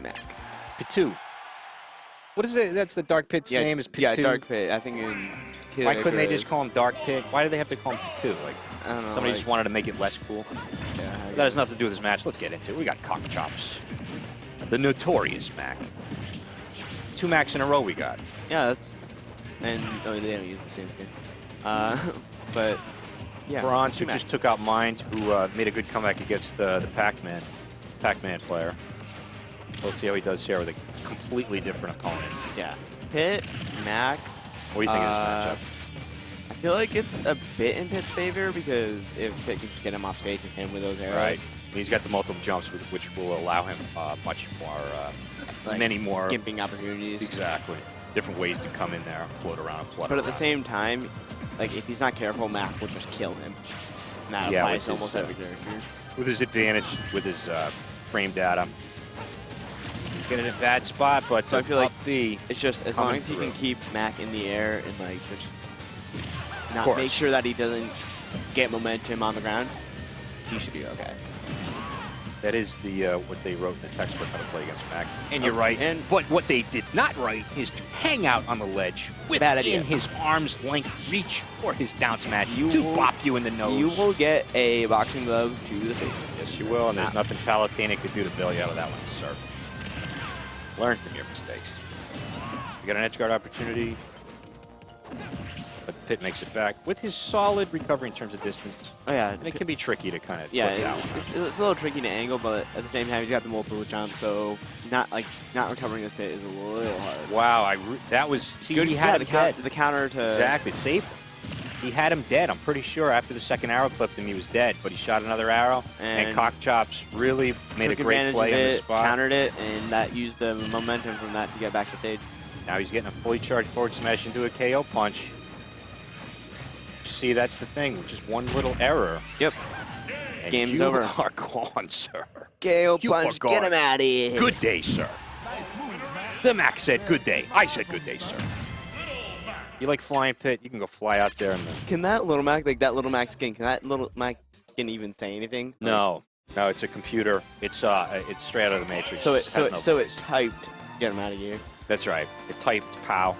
Mac. Pit2. What is it? That's the Dark Pit's name is Pit2? Yeah, Dark Pit. I think in... Why couldn't they just call him Dark Pit? Why did they have to call him Pit2? Like, I don't know. somebody just wanted to make it less cool? Yeah, That has nothing to do with this match. Let's get into it. We got Cockchopz. The notorious Mac. 2 Macs in a row we got. Yeah, that's... And they don't use the same thing. But, yeah. BronZe, who just took out Mind, who made a good comeback against the Pac-Man player. Let's see how he does here with a completely different opponent. Yeah. Pit, Mac. What do you think of this matchup? I feel like it's a bit in Pit's favor because if Pit can get him off stage and hit him with those arrows. Right. He's got the multiple jumps, which will allow him much more, like many more gimping opportunities. Exactly. Different ways to come in there, float around, and flutter But at the around. same time, like if he's not careful, Mac will just kill him. And that applies to almost every character. With his advantage, with his frame data. He's getting in a bad spot, but so I feel like B it's just as long as he can keep Mac in the air and like just not make sure that he doesn't get momentum on the ground, he should be okay. That is the what they wrote in the textbook how to play against Mac. And you're right. But what they did not write is to hang out on the ledge within his arm's length reach for his down smash to bop you in the nose. You will get a boxing glove to the face. Yes, you will, and there's nothing Palutena could do to bail you out of that one, sir. Learn from your mistakes. You got an edge guard opportunity, but the Pit makes it back with his solid recovery in terms of distance. Oh yeah, and it can be tricky to kind of it's a little tricky to angle, but at the same time he's got the multiple jumps, so not recovering his Pit is a little hard. Wow, that was good. He had the counter to exactly saved him. He had him dead. I'm pretty sure after the second arrow clipped him, he was dead. But he shot another arrow, and Cockchopz really made a great play on the spot. Countered it, and that used the momentum from that to get back to stage. Now he's getting a fully charged forward smash into a KO punch. See, that's the thing, which is one little error. Yep. And Game's over. You are gone, sir. KO punch, get him out of here. Good day, sir. The Mac said good day. I said good day, sir. You like flying, Pit? You can go fly out there. Can that little Mac, like that little Mac skin, can that little Mac skin even say anything? No. No, it's a computer. It's straight out of the Matrix. So it typed, get him out of here. That's right. It typed POW.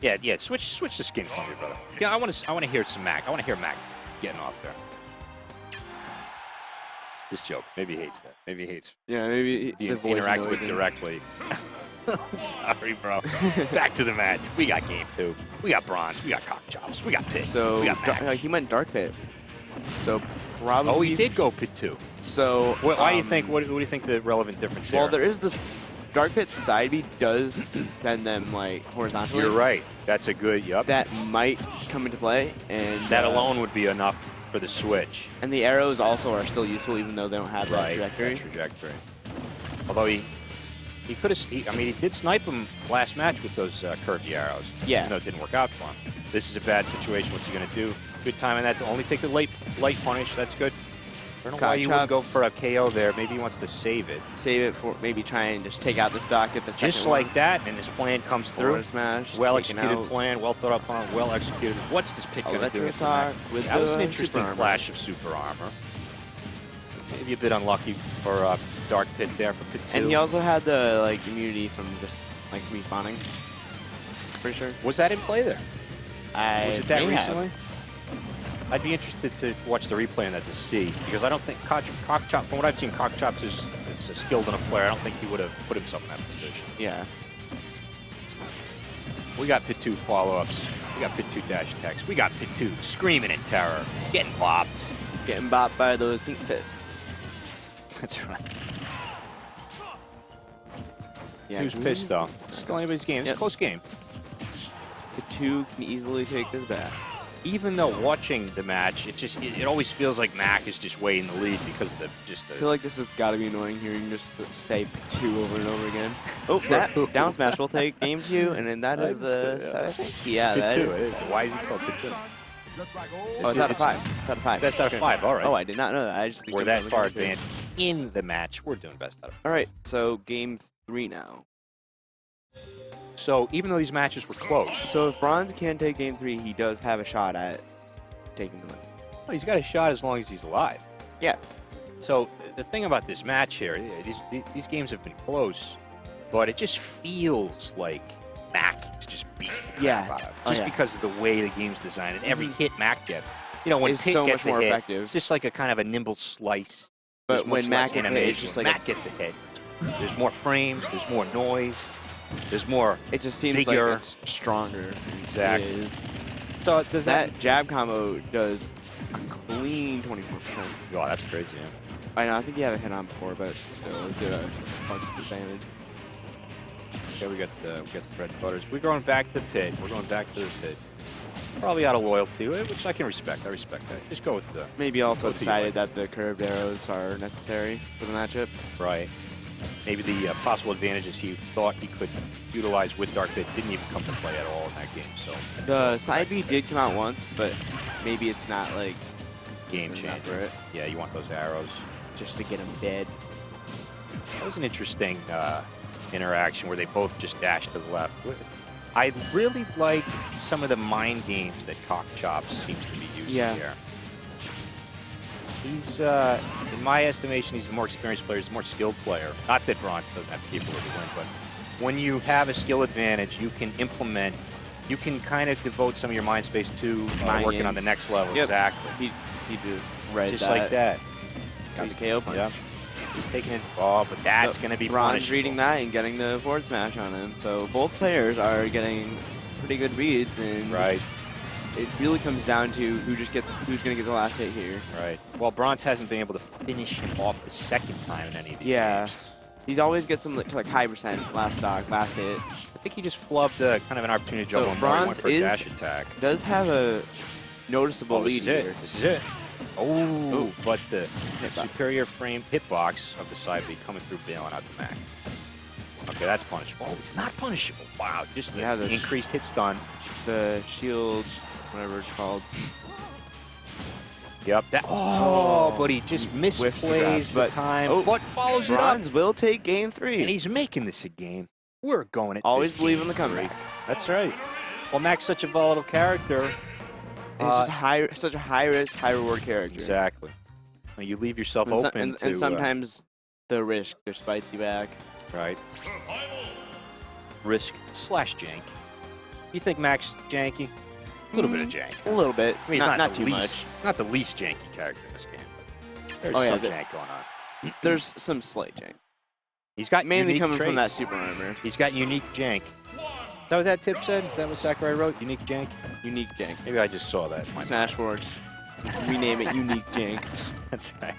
Yeah. Switch the skin for me, brother. Yeah, I want to hear some Mac. I want to hear Mac getting off there. This joke. Maybe he hates that. Maybe he hates. Yeah, maybe being interacted with directly. Sorry, bro. Back to the match. We got game 2. We got BronZe. We got Cockchopz. We got Pit. So we got Mac. He went Dark Pit. So probably. Oh, he did go Pit 2. So why do you think? What do you think the relevant difference here? Well, there is this. Dark Pit side B does send them like horizontally. You're right. That's a good. Yep. That might come into play, and that alone would be enough for the switch. And the arrows also are still useful, even though they don't have that trajectory. That trajectory. Although he could have. I mean, he did snipe him last match with those curvy arrows. Yeah. Even though it didn't work out for him. This is a bad situation. What's he gonna do? Good time on that to only take the light punish. That's good. I don't know why you would go for a KO there. Maybe he wants to save it. Save it for maybe try and just take out the stock at the second just like that, and his plan comes through. Smash, well executed plan, well thought out plan, well executed. What's this Pit gonna do? That was an interesting clash of super armor. Maybe a bit unlucky for Dark Pit there for Pit 2. And he also had the immunity from just respawning. Pretty sure. Was that in play there? Was it that recently? I'd be interested to watch the replay on that to see, because I don't think Cockchopz, from what I've seen, Cockchopz is a skilled enough player. I don't think he would have put himself in that position. Yeah. We got Pit 2 follow-ups. We got Pit 2 dash attacks. We got Pit 2 screaming in terror, getting bopped. Getting bopped by those pink fists. That's right. Yeah, 2's pissed, though. Still anybody's game. It's a close game. Pit 2 can easily take this back. Even though watching the match, it always feels like Mac is just way in the lead because of the I feel like this has got to be annoying hearing just say Pit 2 over and over again. Oh, that down smash will take game 2, and then that is I think. Yeah, that is. Why is he called Pit 2? Oh, it's out of 5. It's out of 5. That's out of 5. All right. Oh, I did not know that. I just we're that far advanced in the match. We're doing best out of 5. All right, so game 3 now. So even though these matches were close. So if BronZe can take game 3, he does have a shot at taking the win. Well, he's got a shot as long as he's alive. Yeah. So the thing about this match here, these games have been close, but it just feels like Mac is just beating the crap out of it. Just because of the way the game's designed. And every hit Mac gets, you know, when Pit gets a hit, effective. It's just like a kind of a nimble slice. But when Mac gets a hit, it's just like Mac gets a hit. There's more frames, there's more noise, there's more It just seems vigor. like it's stronger. Exactly. It is. So does that jab combo does a clean 24%. Oh, that's crazy, yeah. I know, I think he had a hit on before, but still, it did a bunch of advantage. Okay, we got the bread and butters. We're going back to the pit. We're going back to the pit. Probably out of loyalty, which I can respect. I respect that. Just go with the... Maybe also decided that the curved arrows are necessary for the matchup. Right. Maybe the possible advantages he thought he could utilize with Dark Pit didn't even come to play at all in that game. So the side B did come out once, but maybe it's not like game changer. Yeah, you want those arrows just to get him dead. That was an interesting interaction where they both just dashed to the left. I really like some of the mind games that Cockchopz seems to be using here. He's, in my estimation, he's the more experienced player. He's the more skilled player. Not that BronZe doesn't have the capability to win, but when you have a skill advantage, you can implement, you can kind of devote some of your mind space to working on the next level. Yep. Exactly. He did right just like that. Got the KO punch. Yep. He's taking it. Oh, but that's going to be BronZe reading that and getting the forward smash on him. So both players are getting pretty good reads. And right. It really comes down to who's going to get the last hit here. Right. Well, BronZe hasn't been able to finish him off the second time in any of these games. He always gets him to like high percent last stock, last hit. I think he just flubbed kind of an opportunity to juggle him one for a dash attack. Does have a noticeable lead here. This is it. Oh, but the superior frame hitbox of the side B coming through, bailing out the Mac. Okay, that's punishable. Oh, it's not punishable. Wow, just the increased hit stun. The shield, whatever it's called. Yep. But he just misplays the time. But follows it up. BronZe will take game 3. And he's making this a game. We're going it. Always believe in the comeback. That's right. Well, Mac's such a volatile character. It's just such a high-risk, high-reward character. Exactly. Well, you leave yourself open to... And sometimes the risk just bites you back. Right. Risk / jank. You think Mac's janky? A little bit of jank. A little bit. I mean, not too much. Not the least janky character in this game. There's some jank going on. There's some slight jank. He's got mainly coming traits. from that super armor. He's got unique jank. Is that what that tip said? Is that what Sakurai wrote? Unique jank? Unique jank. Maybe I just saw that. Smashworks. Rename it Unique Jank. That's right.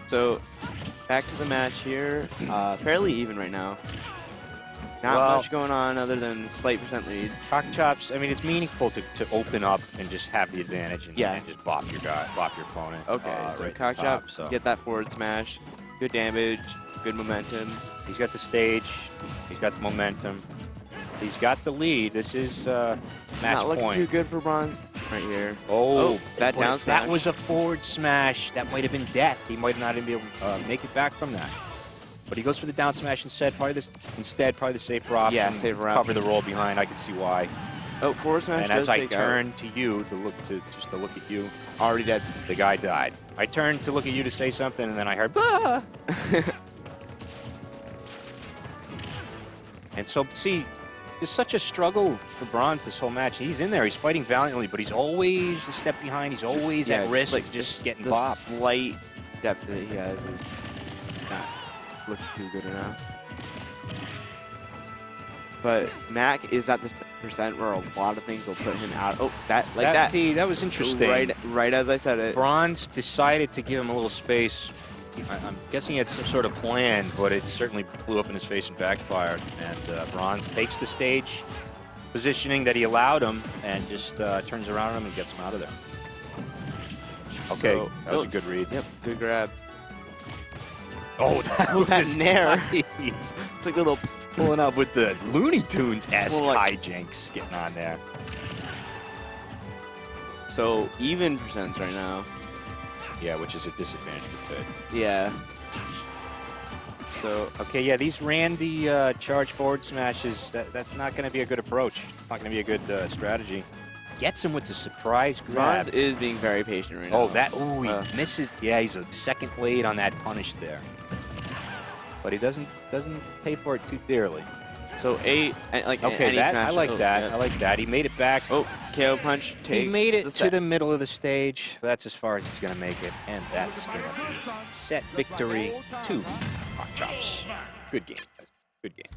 So, back to the match here. Fairly even right now. Not much going on other than slight percent lead. Cockchopz, I mean, it's meaningful to open up and just have the advantage and just bop your opponent. Okay, so right Cockchopz, get that forward smash. Good damage, good momentum. He's got the stage. He's got the momentum. He's got the lead. This is match point. Not looking too good for BronZe right here. That down smash. That was a forward smash. That might have been death. He might not even be able to make it back from that. But he goes for the down smash instead. Probably the safer option. Yeah, safer option. Cover the roll behind. I can see why. Forward smash. And as I turned to you to look at you, already dead. The guy died. I turned to look at you to say something, and then I heard bah! And so, see, it's such a struggle for BronZe this whole match. He's in there. He's fighting valiantly, but he's always a step behind. He's always at risk, like just getting bopped. The slight depth that he has is not looking too good enough. But Mac is at the percent where a lot of things will put him out. See, that was interesting. Right as I said it. BronZe decided to give him a little space. I'm guessing he had some sort of plan, but it certainly blew up in his face and backfired. And BronZe takes the stage positioning that he allowed him and just turns around on him and gets him out of there. Okay, that was a good read. Yep, good grab. Oh, that nair. Nice. It's like a little pulling up with the Looney Tunes-esque hijinks getting on there. So even percents right now. Yeah, which is a disadvantage for Pit. Yeah. So okay, yeah, these Randy charge forward smashes. That's not going to be a good approach. Not going to be a good strategy. gets him with the surprise grab. BronZe is being very patient right now. Oh, he misses. Yeah, he's a second late on that punish there. But he doesn't pay for it too dearly. So 8, like okay, I like that. Yeah. I like that. He made it back. Oh, KO punch takes. He made it to the middle of the stage. That's as far as he's gonna make it, and that's gonna be set victory to Cockchopz. Good game. Good game.